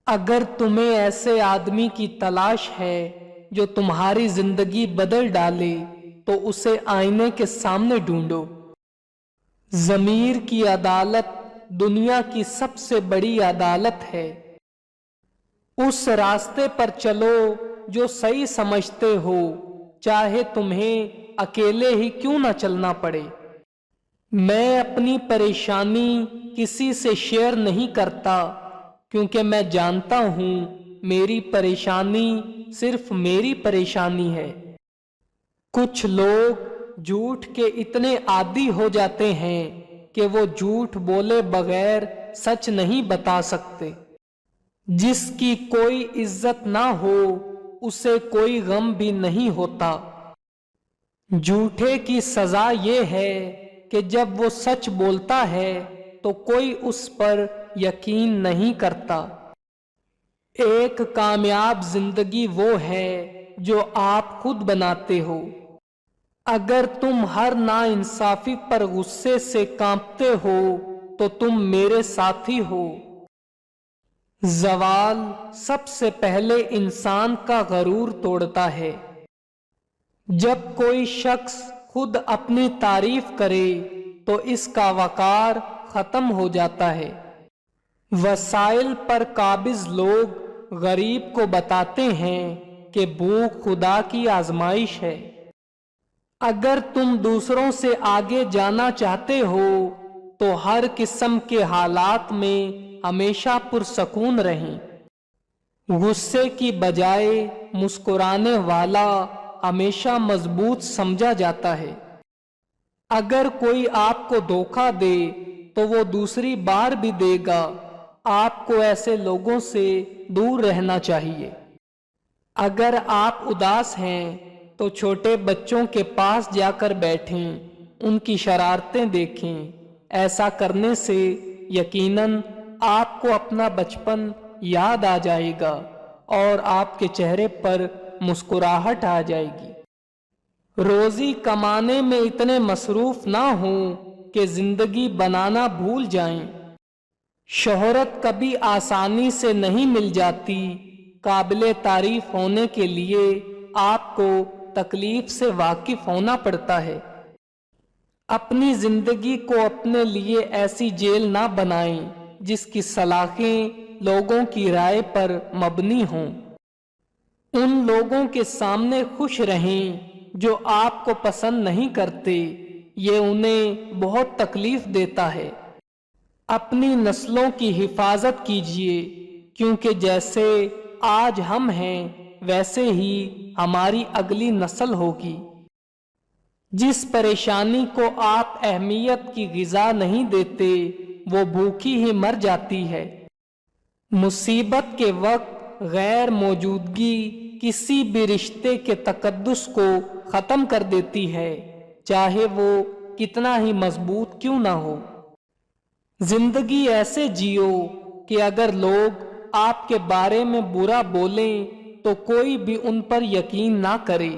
اگر تمہیں ایسے آدمی کی تلاش ہے جو تمہاری زندگی بدل ڈالے تو اسے آئینے کے سامنے ڈھونڈو۔ ضمیر کی عدالت دنیا کی سب سے بڑی عدالت ہے۔ اس راستے پر چلو جو صحیح سمجھتے ہو، چاہے تمہیں اکیلے ہی کیوں نہ چلنا پڑے۔ میں اپنی پریشانی کسی سے شیئر نہیں کرتا کیونکہ میں جانتا ہوں میری پریشانی صرف میری پریشانی ہے۔ کچھ لوگ جھوٹ کے اتنے عادی ہو جاتے ہیں کہ وہ جھوٹ بولے بغیر سچ نہیں بتا سکتے۔ جس کی کوئی عزت نہ ہو اسے کوئی غم بھی نہیں ہوتا۔ جھوٹے کی سزا یہ ہے کہ جب وہ سچ بولتا ہے تو کوئی اس پر یقین نہیں کرتا۔ ایک کامیاب زندگی وہ ہے جو آپ خود بناتے ہو۔ اگر تم ہر ناانصافی پر غصے سے کانپتے ہو تو تم میرے ساتھی ہو۔ زوال سب سے پہلے انسان کا غرور توڑتا ہے۔ جب کوئی شخص خود اپنی تعریف کرے تو اس کا وقار ختم ہو جاتا ہے۔ وسائل پر قابض لوگ غریب کو بتاتے ہیں کہ بھوک خدا کی آزمائش ہے۔ اگر تم دوسروں سے آگے جانا چاہتے ہو تو ہر قسم کے حالات میں ہمیشہ پرسکون رہیں۔ غصے کی بجائے مسکرانے والا ہمیشہ مضبوط سمجھا جاتا ہے۔ اگر کوئی آپ کو دھوکہ دے تو وہ دوسری بار بھی دے گا۔ آپ کو ایسے لوگوں سے دور رہنا چاہیے۔ اگر آپ اداس ہیں تو چھوٹے بچوں کے پاس جا کر بیٹھیں، ان کی شرارتیں دیکھیں۔ ایسا کرنے سے یقیناً آپ کو اپنا بچپن یاد آ جائے گا اور آپ کے چہرے پر مسکراہٹ آ جائے گی۔ روزی کمانے میں اتنے مصروف نہ ہوں کہ زندگی بنانا بھول جائیں۔ شہرت کبھی آسانی سے نہیں مل جاتی۔ قابل تعریف ہونے کے لیے آپ کو تکلیف سے واقف ہونا پڑتا ہے۔ اپنی زندگی کو اپنے لیے ایسی جیل نہ بنائیں جس کی سلاخیں لوگوں کی رائے پر مبنی ہوں۔ ان لوگوں کے سامنے خوش رہیں جو آپ کو پسند نہیں کرتے، یہ انہیں بہت تکلیف دیتا ہے۔ اپنی نسلوں کی حفاظت کیجیے کیونکہ جیسے آج ہم ہیں ویسے ہی ہماری اگلی نسل ہوگی۔ جس پریشانی کو آپ اہمیت کی غذا نہیں دیتے وہ بھوکی ہی مر جاتی ہے۔ مصیبت کے وقت غیر موجودگی کسی بھی رشتے کے تقدس کو ختم کر دیتی ہے، چاہے وہ کتنا ہی مضبوط کیوں نہ ہو۔ زندگی ایسے جیو کہ اگر لوگ آپ کے بارے میں برا بولیں تو کوئی بھی ان پر یقین نہ کرے۔